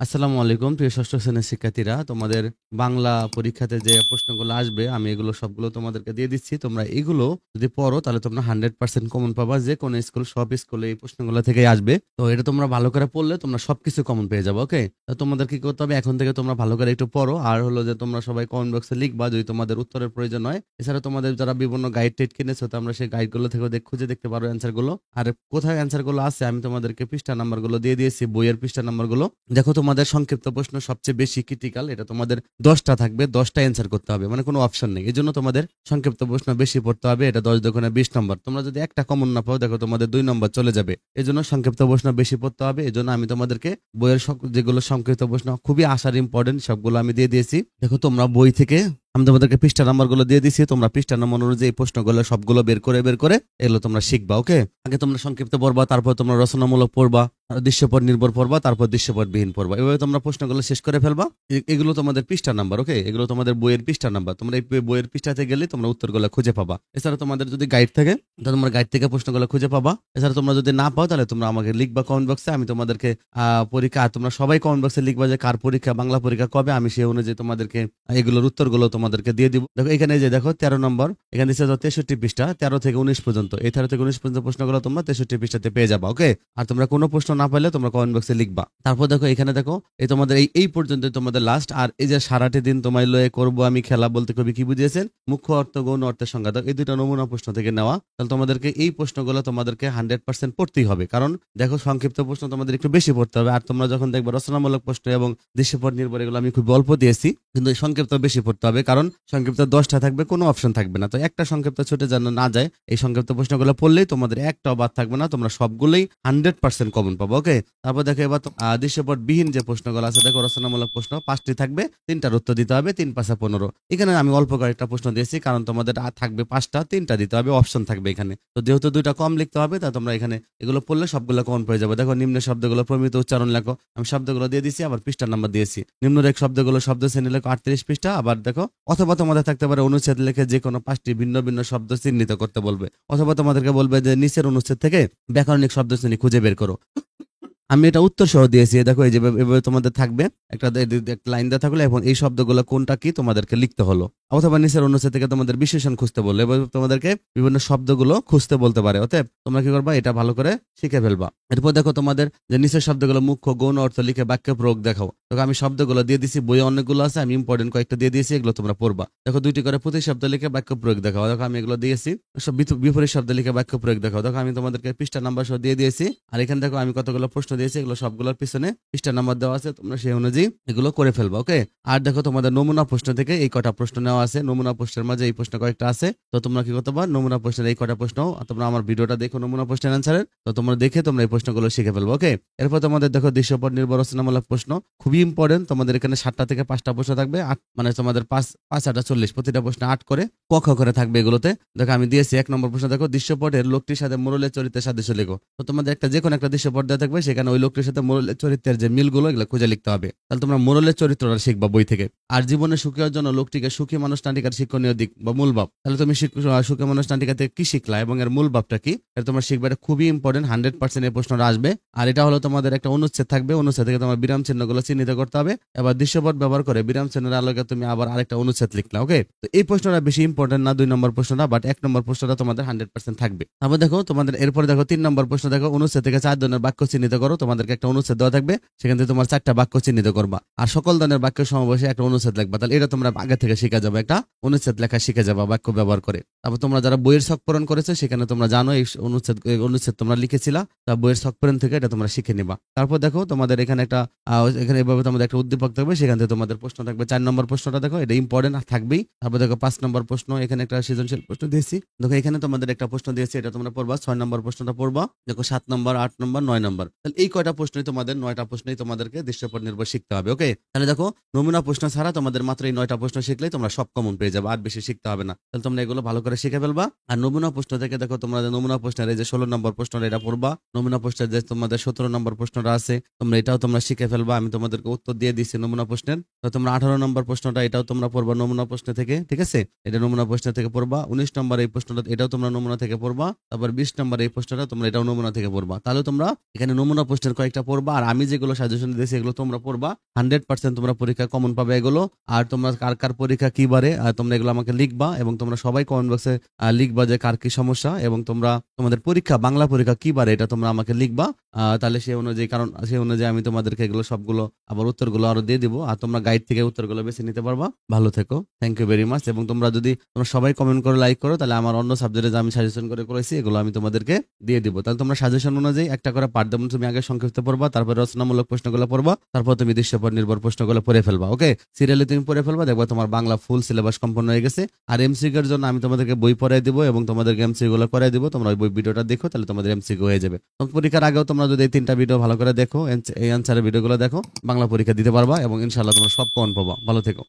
আসসালামু আলাইকুম প্রিয় ষষ্ঠ শ্রেণীর শিক্ষার্থীরা, তোমাদের বাংলা পরীক্ষাতে যে প্রশ্নগুলো আসবে আমি এগুলো সবগুলো তোমাদেরকে দিয়ে দিচ্ছি। তোমরা এগুলো যদি পড়ো তাহলে তোমরা 100% কমন পাবা। যে কোনো স্কুল, সব স্কুলে এই প্রশ্নগুলো থেকেই আসবে। তো এটা তোমরা ভালো করে পড়লে তোমরা সবকিছু কমন পেয়ে যাবে। ওকে, তো তোমাদের কি করতে হবে, এখন থেকে তোমরা ভালো করে একটু পড়ো। আর হলো যে তোমরা সবাই কমেন্ট বক্সে লিখবা যদি তোমাদের উত্তরের প্রয়োজন হয়। এছাড়া তোমাদের যারা বিভিন্ন গাইড টাইড কিনেছো, তো আমরা সেই গাইডগুলো থেকেও খুঁজে দেখতে পারো অ্যান্সার গুলো। আর কোথায় অ্যান্সার গুলো আছে আমি তোমাদেরকে পৃষ্ঠা নাম্বার গুলো দিয়ে দিয়েছি, বইয়ের পৃষ্ঠা নাম্বার গুলো। দেখো, তোমাদের সংক্ষিপ্ত প্রশ্ন সবচেয়ে বেশি ক্রিটিক্যাল। এটা তোমাদের 10টা থাকবে, 10টা অ্যান্সার করতে হবে, মানে কোনো অপশন নেই। এই জন্য তোমাদের সংক্ষিপ্ত প্রশ্ন বেশি পড়তে হবে। এটা 10 দুগুণে 20 নম্বর। তোমরা যদি একটা কমন না পাও, দেখো তোমাদের 2 নম্বর চলে যাবে। এই জন্য সংক্ষিপ্ত প্রশ্ন বেশি পড়তে হবে। এই জন্য আমি তোমাদেরকে বইয়ের যেগুলো সংক্ষিপ্ত প্রশ্ন খুবই আসার ইম্পর্টেন্ট, সবগুলো আমি দিয়ে দিয়েছি। দেখো, তোমরা বই থেকে আমি তোমাদেরকে পৃষ্ঠা নাম্বার গুলো দিয়ে দিচ্ছি। তোমরা পৃষ্ঠা নাম্বার অনুযায়ী প্রশ্নগুলো সবগুলো বের করে এগুলো তোমরা শিখবা। ওকে, আগে তোমরা সংক্ষিপ্ত পড়বা, তারপর তোমরা রচনামূলক পড়বা, দৃশ্যপট নির্ভর পড়বা, তারপর দৃশ্যপট বিহীন পড়বা। এভাবে তোমরা প্রশ্নগুলো শেষ করে ফেলবা। এগুলো তোমাদের পৃষ্ঠা নাম্বার। ওকে, এগুলো তোমাদের বইয়ের পৃষ্ঠা নাম্বার। তোমরা এই বইয়ের পৃষ্ঠাতে গেলে তোমরা উত্তরগুলো খুঁজে পাবা। এছাড়া তোমাদের যদি গাইড থাকে তাহলে তোমরা গাইড থেকে প্রশ্নগুলো খুঁজে পাবা। এছাড়া তোমরা যদি না পাও তাহলে তোমরা আমাকে লিখবা কমেন্ট বক্সে। আমি তোমাদেরকে পরীক্ষা, তোমরা সবাই কমেন্ট বক্সে লিখবা যে কার পরীক্ষা, বাংলা পরীক্ষা কবে। আমি সেই অনুযায়ী তোমাদেরকে এগুলোর উত্তরগুলো তোমাদেরকে দিয়ে দিব। দেখো এখানে যে দেখো 13 নম্বর, এখানে দিচ্ছে 63 পৃষ্ঠা, 13 থেকে 19 পর্যন্ত। এই 13 থেকে 19 পর্যন্ত প্রশ্নগুলো তোমরা 63 পৃষ্ঠাতে পেয়ে যাবা। ওকে, আর তোমরা কোনো প্রশ্ন না পাইলে তোমরা কমেন্ট বক্সে লিখবা। তারপর দেখো এখানে দেখো এই তোমাদের এই পর্যন্ত তোমাদের লাস্ট। আর এই যে সারাটি দিন তোমায় লয়ে করবো আমি খেলা বলতে কবি কি বুঝিয়েছেন, মুখ্য অর্থ, গৌণ অর্থের সংজ্ঞা। এই দুটো নমুনা প্রশ্ন থেকে নেওয়া। তাহলে তোমাদেরকে এই প্রশ্নগুলো তোমাদেরকে 100% পড়তেই হবে। কারণ দেখো, সংক্ষিপ্ত প্রশ্ন তোমাদের একটু বেশি পড়তে হবে। আর তোমরা যখন দেখবে রচনামূলক প্রশ্ন এবং দৃশ্যপট নির্ভর, এগুলো আমি খুব অল্প দিয়েছি, কিন্তু সংক্ষিপ্ত বেশি পড়তে হবে। কারণ সংক্ষিপ্ত 10টা থাকবে, কোনো অপশন থাকবে না। তো একটা সংক্ষিপ্ত ছুটে যেন না যায়, এই সংক্ষিপ্ত প্রশ্নগুলো পড়লেই তোমাদের একটাও বাদ থাকবে না, তোমরা সবগুলোই 100% কমন পাবো। ওকে, তারপর দেখো এবার দৃশ্যপট বিহীন যে প্রশ্নগুলো আছে, দেখো রচনামূলক প্রশ্ন 5টি থাকবে, 3টার উত্তর দিতে হবে, 3 5 15। এখানে আমি অল্প কয়েকটা প্রশ্ন দিয়েছি, কারণ তোমাদের থাকবে 5টা, 3টা দিতে হবে, অপশন থাকবে এখানে। তো যেহেতু 2টা কম লিখতে হবে, তা তোমরা এখানে এগুলো পড়লে সবগুলো কমন পেয়ে যাবে। দেখো, নিম্ন শব্দগুলো প্রমিত উচ্চারণ লেখো, আমি শব্দগুলো দিয়ে দিচ্ছি, আবার পৃষ্ঠার নাম্বার দিয়েছি। নিম্নরেখ শব্দগুলো শব্দ শ্রেণী লেখো 38 পৃষ্ঠা। আবার দেখো, অথবা তোমাদের থাকতে পারে অনুচ্ছেদ লিখে যে কোনো 5টি ভিন্ন ভিন্ন শব্দ চিহ্নিত করতে বলবে, অথবা তোমাদেরকে বলবে যে নিচের অনুচ্ছেদ থেকে ব্যাকরণিক শব্দ শ্রেণী খুঁজে বের করো। আমি এটা উত্তর সহ দিয়েছি। দেখো এই যে এভাবে তোমাদের থাকবে একটা লাইন দেওয়া থাকলে এখন এই শব্দগুলো কোনটা কি তোমাদেরকে লিখতে হলো, অথবা নিচের অনুচ্ছেদ থেকে তোমাদের বিশেষণ খুঁজতে বললে এবার তোমাদেরকে বিভিন্ন শব্দগুলো খুঁজতে বলতে পারে। অতএব তোমরা কি করবা, এটা ভালো করে শিখে ফেলবা। এরপর দেখো তোমাদের যে নিচের শব্দগুলো মুখ্য, গৌণ অর্থ লিখে বাক্যে প্রয়োগ দেখাও। দেখো আমি শব্দগুলো দিয়ে দিচ্ছি, বইয়ে অনেকগুলো আছে, আমি ইম্পর্টেন্ট কয়েকটা দিয়ে দিয়েছি, এগুলো তোমরা পড়বা। দেখো 2টি করে প্রতি শব্দ লিখে বাক্য প্রয়োগ দেখাও। দেখো আমি এগুলো দিয়েছি। সব বিপরীত শব্দ লিখে বাক্য প্রয়োগ দেখাও। দেখো আমি তোমাদেরকে পৃষ্ঠা নাম্বার সহ দিয়ে দিয়েছি। আর এখানে দেখো আমি কতগুলো প্রশ্ন দিয়েছি, এগুলো সবগুলোর পিছনে পৃষ্ঠা নাম্বার দেওয়া আছে, তোমরা সেই অনুযায়ী এগুলো করে ফেলবা। ওকে, আর দেখো তোমাদের নমুনা প্রশ্ন থেকে এই কটা প্রশ্ন নেওয়া আছে। নমুনা প্রশ্নের মাঝে এই প্রশ্ন কয়েকটা আছে, তো তোমরা কি করতে পারো, নমুনা প্রশ্নের এই কটা প্রশ্ন তোমরা আমার ভিডিওটা দেখো নমুনা প্রশ্নের অ্যান্সারের, তো তোমরা দেখে তোমরা এই প্রশ্নগুলো শিখে ফেলবো। ওকে, এরপর তোমাদের দেখো দৃশ্যপট নির্ভর রচনামূলক প্রশ্ন খুবই ইম্পর্টেন্ট। তোমাদের এখানে 7টা থেকে 5টা প্রশ্ন থাকবে, 8 মানে তোমাদের 5 5 8 40, প্রতিটা প্রশ্ন 8 করে ক খ করে থাকবে। এগুলোতে দেখো আমি দিয়েছি 1 নম্বর প্রশ্ন। দেখো দৃশ্যপটের লোকটির সাথে মোড়লের চরিত্রের সাদৃশ্য লেখো। তো তোমাদের একটা যে কোনো একটা দৃশ্যপট দেওয়া থাকবে, সেখানে ওই লোকটির সাথে মোড়লের চরিত্রের যে মিলগুলো এগুলো খুঁজে লিখতে হবে। তাহলে তোমরা মোড়লের চরিত্রটা শিখবা বই থেকে। আর জীবনে সুখী হওয়ার জন্য লোকটিকে সুখী মানুষ নাটিকার শিক্ষণীয় দিক বা মূল ভাব, তাহলে তুমি সুখী মানুষ নাটিকা থেকে কি শিখলা এবং এর মূল ভাবটা কি, এটা তোমরা শিখবে। এটা খুবই ইম্পর্টেন্ট, 100% এই প্রশ্নটা আসবে। আর এটা হলো তোমাদের একটা অনুচ্ছেদ থাকবে, অনুচ্ছেদ থেকে তোমার বিরাম চিহ্নগুলো চিহ্নিত করতে হবে। এবার দৃশ্যপট ব্যবহার করে বিরাম চিহ্নের আলোকে তুমি আবার আরেকটা অনুচ্ছেদ লিখলা। ওকে, তো এই প্রশ্নটা বেশি ইম্পর্টেন্ট না 2 নম্বর প্রশ্নটা, বাট 1 নম্বর প্রশ্নটা তোমাদের 100% থাকবে। তারপর দেখো তোমাদের এরপরে দেখো 3 নম্বর প্রশ্ন। দেখো অনুচ্ছেদ থেকে 4 ধরনের বাক্য চিহ্নিত করো। তোমাদেরকে একটা অনুচ্ছেদ দেওয়া থাকবে, সেখান থেকে তোমার 4টা বাক্য চিহ্নিত করবা। আর সকল ধরনের বাক্য সমাবেশে একটা অনুচ্ছেদ লিখবা। তাহলে এটা তোমরা আগে থেকে শিখে যাবে, একটা অনুচ্ছেদ লেখা শিখে যাবা বাক্য ব্যবহার করে। তারপর তোমরা যারা বইয়ের ছক পূরণ করেছো, সেখানে তোমরা জানো এই অনুচ্ছেদ তোমরা লিখেছিলা, তা বইয়ের ছক পূরণ থেকে এটা তোমরা শিখে নিবা। তারপর দেখো তোমাদের এখানে একটা এখানে এভাবে তোমাদের একটা উদ্দীপক থাকবে, সেখান থেকে তোমাদের প্রশ্ন থাকবে। 4 নম্বর প্রশ্নটা দেখো, এটা ইম্পর্টেন্ট থাকবেই। তারপর দেখো 5 নম্বর প্রশ্ন, এখানে একটা সৃজনশীল প্রশ্ন দিয়েছি। দেখো এখানে তোমাদের একটা প্রশ্ন দিয়েছি, এটা তোমরা পড়বা। 6 নম্বর প্রশ্নটা পড়বা। দেখো 7 নম্বর, 8 নম্বর, 9 নম্বর, তাহলে এই কয়টা প্রশ্নই তোমাদের 9টা প্রশ্নই তোমাদেরকে দৃশ্যপট নির্ভর শিখতে হবে। ওকে, তাহলে দেখো নমুনা প্রশ্ন ছাড়া তোমাদের মাত্র এই 9টা প্রশ্ন শিখলেই তোমরা সব কমন পেয়ে যাবে, আর বেশি শিখতে হবে না। তাহলে তোমরা এগুলো ভালো করে শিখে ফেলবা। আর নমুনা প্রশ্ন থেকে দেখো তোমরা নমুনা প্রশ্নের এই যে 16 নম্বর প্রশ্নটা এটা পড়বা। নমুনা প্রশ্ন প্রশ্নের যে তোমাদের 17 নম্বর প্রশ্নটা আছে তোমরা এটাও তোমরা শিখে ফেলবা। আমি তোমাদেরকে উত্তর দিয়ে দিচ্ছি নমুনা প্রশ্নের। তো তোমরা 18 নম্বর প্রশ্নটা এটাও তোমরা পড়বা নমুনা প্রশ্ন থেকে, ঠিক আছে? এটা নমুনা প্রশ্ন থেকে পড়বা। 19 নম্বর এই প্রশ্নটা এটাও তোমরা নমুনা থেকে পড়বা। তারপর 20 নম্বর এই প্রশ্নটা তোমরা এটাও নমুনা থেকে পড়বা। তাহলে তোমরা এখানে নমুনা প্রশ্নের কয়েকটা পড়বা, আর আমি যেগুলো সাজেশন দিয়েছি এগুলো তোমরা পড়বা। 100% তোমরা পরীক্ষা কমন পাবে এগুলো। আর তোমরা কার কার পরীক্ষা কি বারে তোমরা এগুলো আমাকে লিখবা, এবং তোমরা সবাই কমেন্ট বক্সে লিখবা যে কার কি সমস্যা, এবং তোমরা তোমাদের পরীক্ষা বাংলা পরীক্ষা কি বারে এটা তোমরা আমাকে লিখবা। তাহলে সেই অনুযায়ী, কারণ সেই অনুযায়ী আমি তোমাদেরকে এগুলো সবগুলো আবার উত্তরগুলো আরো দিয়ে দিব, আর তোমরা গাইড থেকে উত্তরগুলো বেছে নিতে পারবা। ভালো থেকো, থ্যাংক ইউ ভেরি মাচ। এবং তোমরা যদি তোমরা সবাই কমেন্ট করে লাইক করো, তাহলে আমার অন্য সাবজেক্টে যে আমি সাজেশন করে করেছি এগুলো আমি তোমাদেরকে দিয়ে দিব। তাহলে তোমরা সাজেশন অনুযায়ী একটা করে পাঠ দেবো, তুমি আগে সংক্ষিপ্ত পড়বা, তারপর রচনামূলক প্রশ্নগুলো পড়বা, তারপর তুমি দৃশ্যপট নির্ভর প্রশ্নগুলো পড়ে ফেলবা। ওকে, সিরিয়ালি তুমি পড়ে ফেলবা, দেখবা তোমার বাংলা ফুল সিলেবাস সম্পন্ন হয়ে গেছে। আর এমসিকিউ এর জন্য আমি তোমাদেরকে বই পড়াই দিব এবং তোমাদেরকে এমসিকিউ গুলো করাই দিব। তোমরা ওই বই ভিডিওটা দেখো, তাহলে তোমাদের এমসিকিউ হয়ে যাবে। এবং পরীক্ষার আগেও তোমরা যদি এই 3টা ভিডিও ভালো করে দেখো, এই অ্যান্সারের ভিডিওগুলো দেখো, বাংলা পরীক্ষা দিতে পারবা এবং ইনশাআল্লাহ তোমরা সব কমন পাবা। ভালো থেকো।